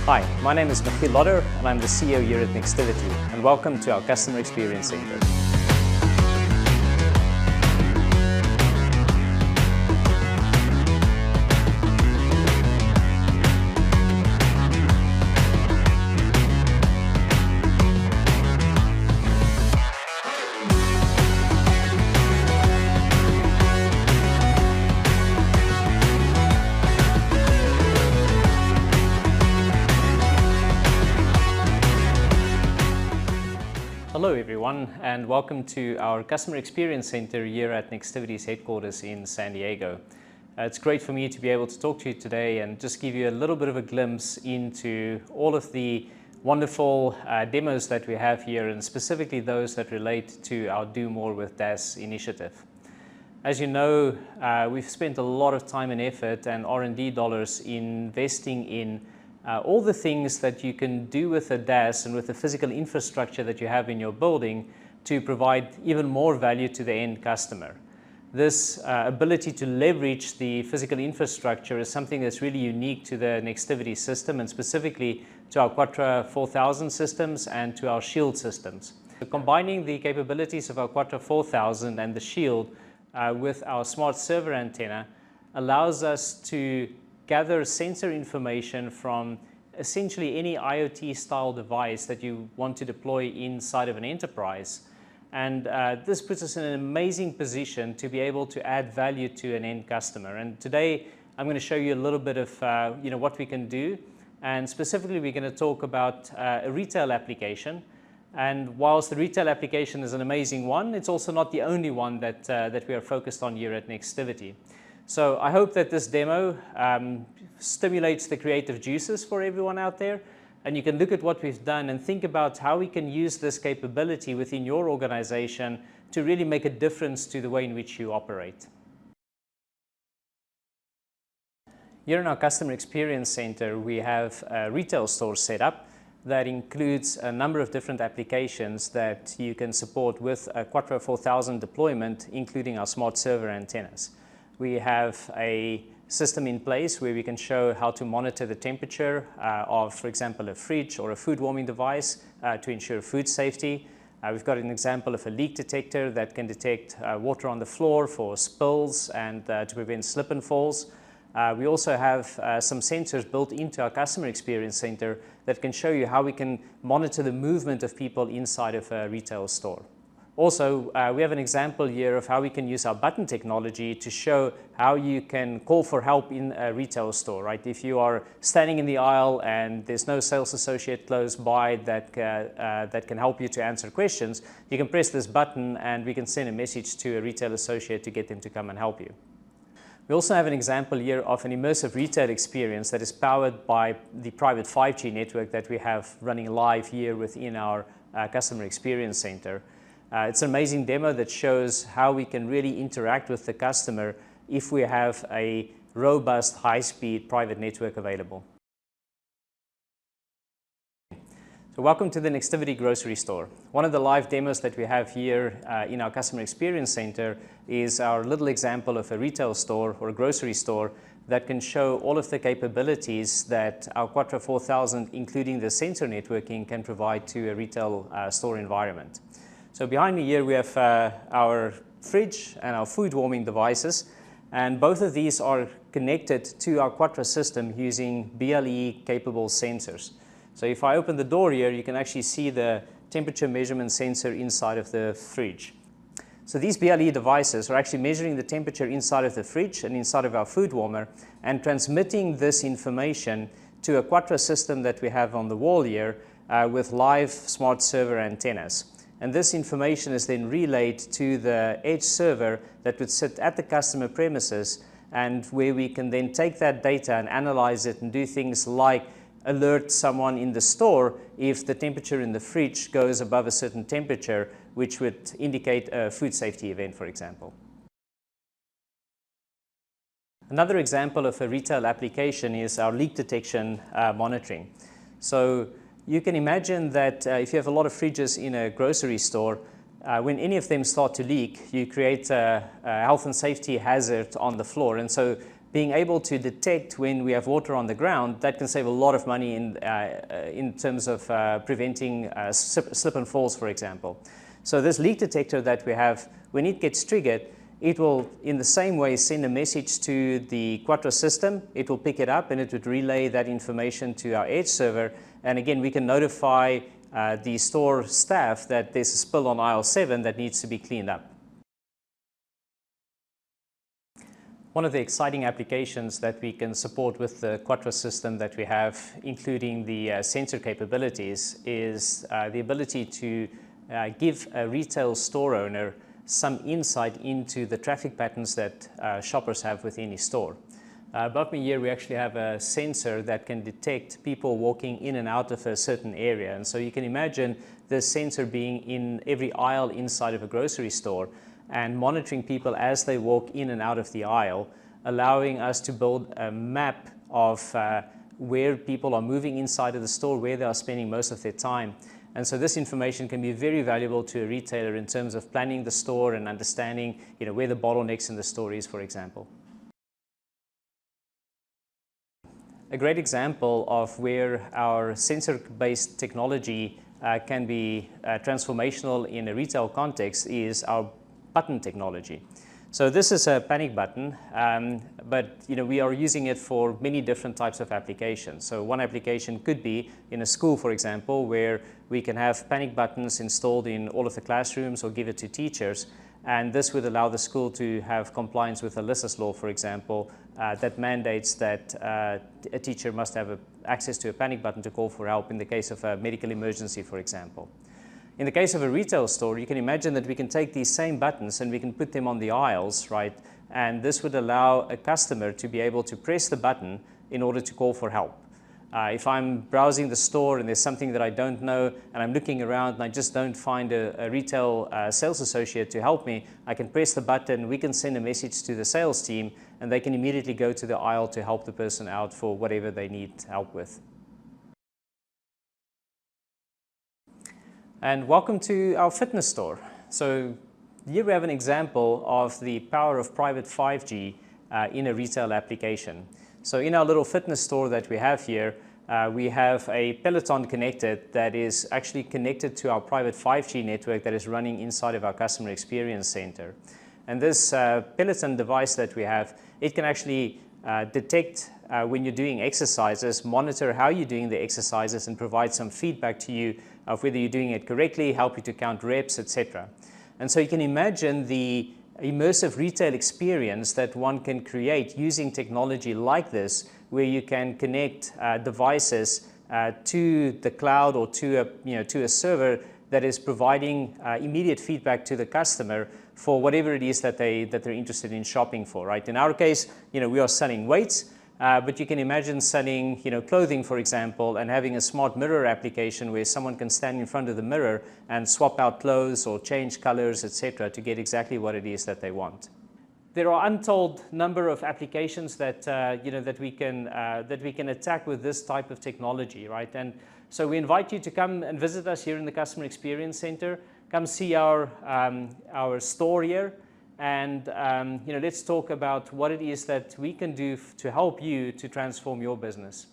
Hi, my name is Michiel Lotter and I'm the CEO here at Nextivity, and welcome to our Customer Experience Center. Hello everyone, and welcome to our Customer Experience Center here at Nextivity's headquarters in San Diego. It's great for me to be able to talk to you today and just give you a little bit of a glimpse into all of the wonderful demos that we have here, and specifically those that relate to our Do More with DaaS initiative. As you know, we've spent a lot of time and effort and R&D dollars investing in all the things that you can do with a DaaS and with the physical infrastructure that you have in your building to provide even more value to the end customer. This ability to leverage the physical infrastructure is something that's really unique to the Nextivity system, and specifically to our QUATRA 4000 systems and to our Shield systems. So combining the capabilities of our QUATRA 4000 and the Shield with our smart server antenna allows us to gather sensor information from essentially any IoT style device that you want to deploy inside of an enterprise. And this puts us in an amazing position to be able to add value to an end customer. And today I'm going to show you a little bit of what we can do. And specifically we're going to talk about a retail application. And whilst the retail application is an amazing one, it's also not the only one that we are focused on here at Nextivity. So I hope that this demo stimulates the creative juices for everyone out there, and you can look at what we've done and think about how we can use this capability within your organization to really make a difference to the way in which you operate. Here in our Customer Experience Center, we have a retail store set up that includes a number of different applications that you can support with a QUATRA 4000 deployment, including our smart server antennas. We have a system in place where we can show how to monitor the temperature of, for example, a fridge or a food warming device to ensure food safety. We've got an example of a leak detector that can detect water on the floor for spills and to prevent slip and falls. We also have some sensors built into our Customer Experience Center that can show you how we can monitor the movement of people inside of a retail store. Also, we have an example here of how we can use our button technology to show how you can call for help in a retail store, right? If you are standing in the aisle and there's no sales associate close by that can help you to answer questions, you can press this button and we can send a message to a retail associate to get them to come and help you. We also have an example here of an immersive retail experience that is powered by the private 5G network that we have running live here within our Customer Experience Center. It's an amazing demo that shows how we can really interact with the customer if we have a robust, high-speed private network available. So welcome to the Nextivity grocery store. One of the live demos that we have here in our Customer Experience Center is our little example of a retail store or a grocery store that can show all of the capabilities that our QUATRA 4000, including the sensor networking, can provide to a retail store environment. So behind me here we have our fridge and our food warming devices, and both of these are connected to our QUATRA system using BLE capable sensors. So if I open the door here, you can actually see the temperature measurement sensor inside of the fridge. So these BLE devices are actually measuring the temperature inside of the fridge and inside of our food warmer and transmitting this information to a QUATRA system that we have on the wall here with live smart server antennas. And this information is then relayed to the edge server that would sit at the customer premises, and where we can then take that data and analyze it and do things like alert someone in the store if the temperature in the fridge goes above a certain temperature, which would indicate a food safety event, for example. Another example of a retail application is our leak detection monitoring. So you can imagine that if you have a lot of fridges in a grocery store, when any of them start to leak, you create a health and safety hazard on the floor. And so being able to detect when we have water on the ground, that can save a lot of money in terms of preventing slip and falls, for example. So this leak detector that we have, when it gets triggered, it will, in the same way, send a message to the QUATRA system. It will pick it up and it would relay that information to our edge server. And again, we can notify the store staff that there's a spill on aisle 7 that needs to be cleaned up. One of the exciting applications that we can support with the QUATRA system that we have, including the sensor capabilities, is the ability to give a retail store owner some insight into the traffic patterns that shoppers have within his store. Above me here, we actually have a sensor that can detect people walking in and out of a certain area. And so you can imagine this sensor being in every aisle inside of a grocery store and monitoring people as they walk in and out of the aisle, allowing us to build a map of where people are moving inside of the store, where they are spending most of their time. And so this information can be very valuable to a retailer in terms of planning the store and understanding, where the bottlenecks in the store is, for example. A great example of where our sensor-based technology can be transformational in a retail context is our button technology. So this is a panic button, but we are using it for many different types of applications. So one application could be in a school, for example, where we can have panic buttons installed in all of the classrooms or give it to teachers. And this would allow the school to have compliance with the Alyssa's law, for example, that mandates that a teacher must have access to a panic button to call for help in the case of a medical emergency, for example. In the case of a retail store, you can imagine that we can take these same buttons and we can put them on the aisles, right? And this would allow a customer to be able to press the button in order to call for help. If I'm browsing the store and there's something that I don't know and I'm looking around and I just don't find a retail sales associate to help me, I can press the button, we can send a message to the sales team, and they can immediately go to the aisle to help the person out for whatever they need help with. And welcome to our fitness store. So here we have an example of the power of private 5G in a retail application. So in our little fitness store that we have here, we have a Peloton connected that is actually connected to our private 5G network that is running inside of our Customer Experience Center. And this Peloton device that we have, it can actually detect when you're doing exercises, monitor how you're doing the exercises, and provide some feedback to you of whether you're doing it correctly, help you to count reps, etc. And so you can imagine the immersive retail experience that one can create using technology like this, where you can connect devices to the cloud or to a server that is providing immediate feedback to the customer for whatever it is that they're interested in shopping for. Right? In our case, we are selling weights. But you can imagine selling, clothing, for example, and having a smart mirror application where someone can stand in front of the mirror and swap out clothes or change colors, etc., to get exactly what it is that they want. There are untold number of applications that that we can attack with this type of technology, right? And so we invite you to come and visit us here in the Customer Experience Center. Come see our store here. And let's talk about what it is that we can do to help you to transform your business.